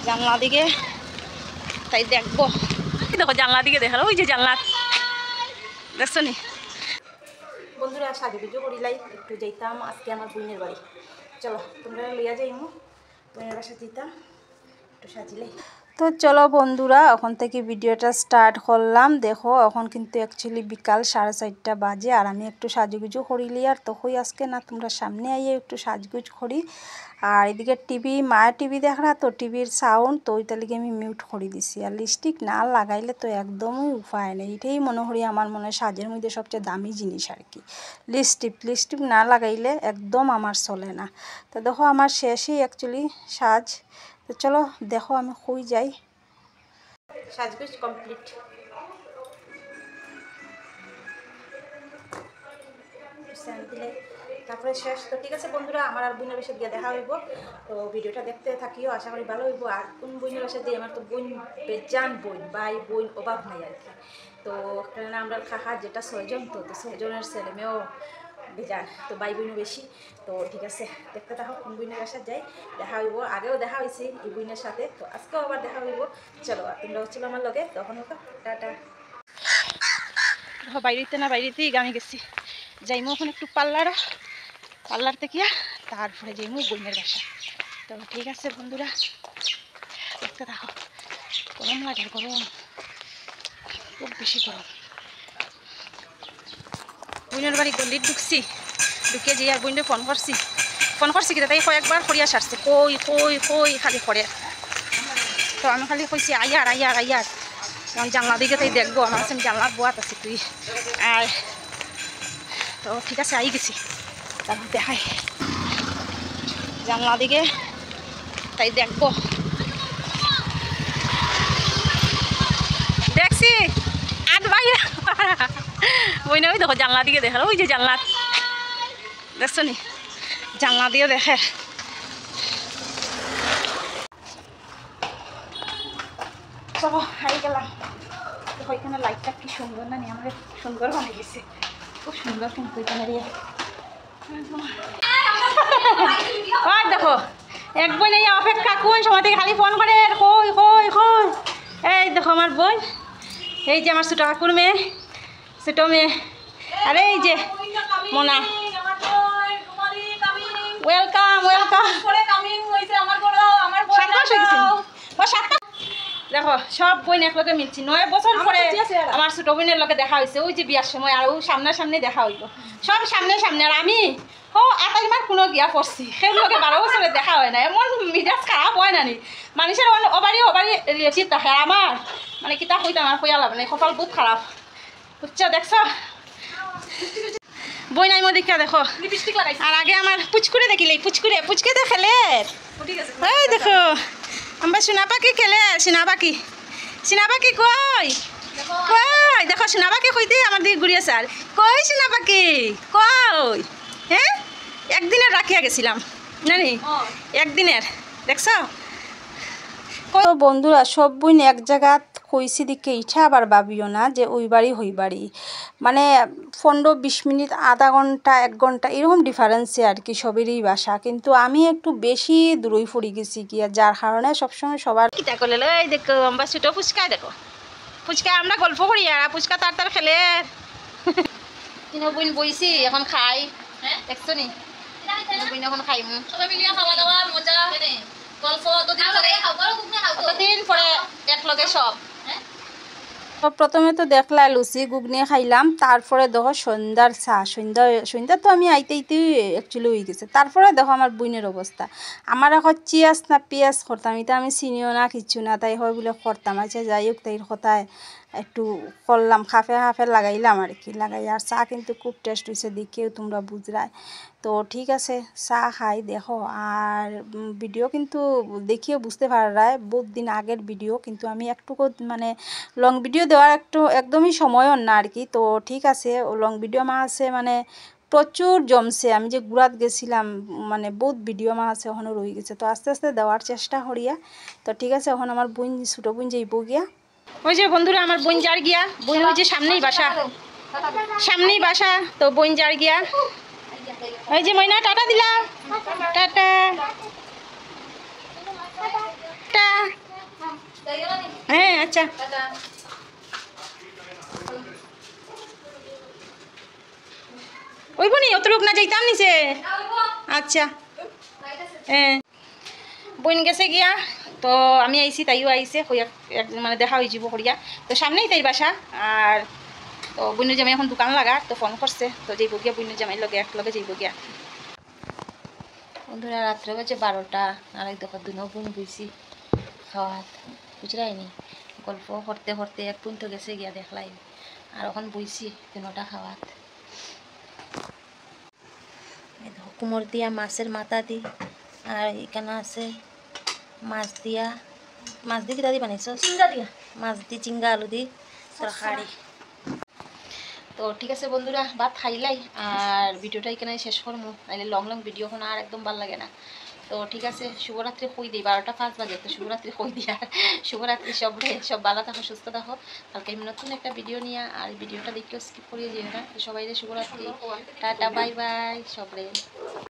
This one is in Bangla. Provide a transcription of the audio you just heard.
জানলা দিকে তাই দেখবো। দেখো জানলা দিকে দেখালো, ওই যে জানলা দেখছো নি বন্ধুরা। সাজুগুজু করিলাই একটু যাইতাম আজকে আমার বোনের বাড়ি। চলো তোমরা লইয়া যাইমু, বোনের বাসা যেতাম একটু সাজিলাই। তো চলো বন্ধুরা, এখন থেকে ভিডিওটা স্টার্ট করলাম। দেখো এখন কিন্তু অ্যাকচুয়ালি বিকাল 4:30 বাজে, আর আমি একটু সাজুগুজু করিলি আর তখনই আজকে না তোমরা সামনে আইয়ে একটু সাজগুজ করি। আর এদিকে টিভি, মায়ের টিভি দেখ না, তো টিভির সাউন্ড তো ওইটা লিগে আমি মিউট করে দিছি। আর লিপস্টিক না লাগাইলে তো একদমই উপায় নেই। এটাই মনে করি আমার মনে হয় সাজের মধ্যে সবচেয়ে দামি জিনিস আর কি, লিপস্টিক না লাগাইলে একদম আমার চলে না। তো দেখো আমার শেষই অ্যাকচুয়ালি সাজ। তো চলো দেখো আমি কই যাই। সাজগুজ কমপ্লিট। তারপরে শেষ। তো ঠিক আছে বন্ধুরা, আমার আর বোনের বাসা দিয়ে দেখা হইব। তো ভিডিওটা দেখতে থাকিও, আশা করি ভালো হইব। আর কোন বোনের বাসা দিয়ে, আমার তো বোন বেজান বোন, ভাই বোন অভাব নাই আর কি। তো কেননা আমরা কাকা যেটা 6 জন, তো 6 জনের ছেলে মেয়েও বেজান, তো ভাই বোনও বেশি। তো ঠিক আছে দেখতে থাকো কোন বোনের বাসা যাই, দেখা হইব। আগেও দেখা হয়েছে এই বোনের সাথে, তো আজকেও আবার দেখা হইব। চলো আর তোমরা হচ্ছিল আমার লগে, তখন হোক টাটা। বাইরেতে না বাইরেতেই গামে গেছি, যাইমু এখন একটু পার্লার থেকে, তারপরে যাইমু বোনের বাসা। তো ঠিক আছে বন্ধুরা দেখতে থাকো। গরম লাগে, গরম খুব বেশি গরম। বোনের বাড়ি গল্লিত ঢুকছি, ঢুকে যে আর বোনকে ফোন করছি কিন্তু তাই কয়েকবার করিয়া সারছে, কই কই কই খালি করে। তো আমি খালি কইছি আইয়ার যেমন জানলা দিকে তাই দেখবো, আমার কাছে জানলার বোয়াত আছে তুই আর। তো ঠিক আছে আই গেছি, তারপর দেখাই জানলা দিকে তাই দেখবো। দেখছি আর ভাই ওই না, ওই দেখো জানলা দিকে দেখালো, ওই যে জানলা দেখছো নি, জানলা দিয়ে দেখে। চলো হাই গেলাম। দেখো এখানে লাইটটা কি সুন্দর না, আমার সুন্দর বানিয়ে গেছে, খুব সুন্দর কিন্তু এখানে দেখো এক বোন এই অপেক্ষা কোন সময় থেকে খালি ফোন করে, কই কই কই। এই দেখো আমার বোন, এই যে আমার ছোট কাকুর মেয়ে, ছোট মেয়ে, আরে এই যে মোনা, ওয়েলকাম ওয়েলকাম। দেখো সব বোন একলগে মিলছি, 9 বছর পরে আমার ছোট বোনের লগে দেখা হয়েছে, ওই যে বিয়ার সময়, আর ওই সামনাসামনি দেখা হইল, সব সামনে আর আমি আতাইমার কোনো গিয়া পড়ছি, সেগুলোকে 12 বছরে দেখা হয় না। এমন মিজাজ খারাপ হয় না নি, মানুষের ওবারি রিলেটিভ দেখে, আমার মানে কিতা হইতাম আমার কইয়া লাভ নাই, কপাল বহুত খারাপ বুঝছো। দেখছো বই নাই মধ্যে দেখো, আর আগে আমার পুচকুরে দেখিলে, পুচকে তো খেলে, ওই দেখো আমরা সোনা পাখি খেলে, সোনা পাখি কই কই, দেখো সোনা পাখি কইতে আমার দিকে ঘুরিয়ে স্যার, কই সোনা পাখি কই। হ্যাঁ একদিনের রাখিয়া গেছিলাম জানি, একদিনের দেখছো। তো বন্ধুরা সব বোন এক জায়গা কইছি দিকে ইঠা আবার ভাবিও না যে ওই বাড়ি হই বাড়ি, মানে 15-20 মিনিট, আধা ঘন্টা 1 ঘন্টা এরকম ডিফারেন্সে আর কি সবেরই বাসা। কিন্তু আমি একটু বেশি দূরই পড়ে গেছি কি, আর যার কারণে সবসময় সবার কিতা করলে এই দেখো আমরা ছোটো ফুচকায়, দেখো ফুচকা আমরা গল্প করি আর ফুচকা তার খেলে কিনো বোন বইছি এখন খাই, দেখছো নি বোন এখন খাইমু সবাই মিলিয়ে খাওয়া দাওয়া মজা গল্প, দিন পরে একলগে সব। প্রথমে তো দেখলা লুচি ঘুগনি খাইলাম, তারপরে দেখো সন্ধ্যার চা, সন্ধ্যা তো আমি আইতে অ্যাকচুয়ালি হয়ে গেছে। তারপরে দেখো আমার বোনের অবস্থা, আমার এখন চিয়াস না পেঁয়াজ করতাম, এটা আমি চিনিও না কিচ্ছু না, তাই হয় বলে করতাম। আচ্ছা যাই হোক, তাই কথায় একটু করলাম, খাফে লাগাইলাম আর কি, লাগাই। আর চা কিন্তু খুব টেস্ট হয়েছে, দেখেও তোমরা বুঝরাই। তো ঠিক আছে চা খাই দেখো। আর ভিডিও কিন্তু দেখিও বুঝতে পারায় বহুত দিন আগের ভিডিও, কিন্তু আমি একটুকু মানে লং ভিডিও দেওয়ার একদমই সময়ও না আর কি। তো ঠিক আছে লং ভিডিও মা আছে মানে প্রচুর জমছে, আমি যে গুড়াত গেছিলাম মানে বহুত ভিডিও মা আছে ওখানে রয়ে গেছে। তো আস্তে আস্তে দেওয়ার চেষ্টা করিয়া। তো ঠিক আছে এখন আমার বোন ছোটো বোন যাইব গিয়া, ওই যে বন্ধুরা আমার বোন যার গিয়া, বোন ওই যে সামনেই বাসা, তো বোন যার গিয়া, ওই যে ময়না টাটা দিলাম, টাটা। হ্যাঁ আচ্ছা ওই বনি অত লোক না যাইতাম নিছে আচ্ছা হ্যাঁ বইন গেছে গিয়া তো আমি আইছি তাইও আইছে মানে দেখা হয়ে যাব করিয়া তো সামনেই তাই বাসা আর তো বইনের জামাই এখন দোকান লাগা তো ফোন করছে তো যাইব গিয়া বইনের জামাই লগে একলগে যাইব গিয়া বন্ধুরা রাত্রে বাজে 12টা আর এক দফা দুনো বোন বইছি খাওয়াত বুঝলাইনি গল্প করতে করতে এক বোন তো গেছে গিয়া দেখলাই আর এখন বইছি দুনোটা খাওয়াত কুমোর দিয়া মাছের মাথা দি আর এখানে আছে মাছ দিয়ে কিতা দি বানাইছ চিংড়া দিয়া মাছ দি চিংড়া আলু দি তরকারি তো ঠিক আছে বন্ধুরা ভাত খাইলাই আর ভিডিওটা এখানে শেষ করবো নাহলে লং ভিডিও এখন আর একদম ভালো লাগে না তো ঠিক আছে শুভরাত্রি কই দিই 12টা 5 বাজে তো শুভরাত্রি কই দিই আর শুভরাত্রি সব ভালো থাকো সুস্থ থাকো কালকে আমি নতুন একটা ভিডিও নিয়ে আর ভিডিওটা দেখেও স্কিপ করিয়ে যেও না সবাই শুভরাত্রি টাটা বাই বাই সবরে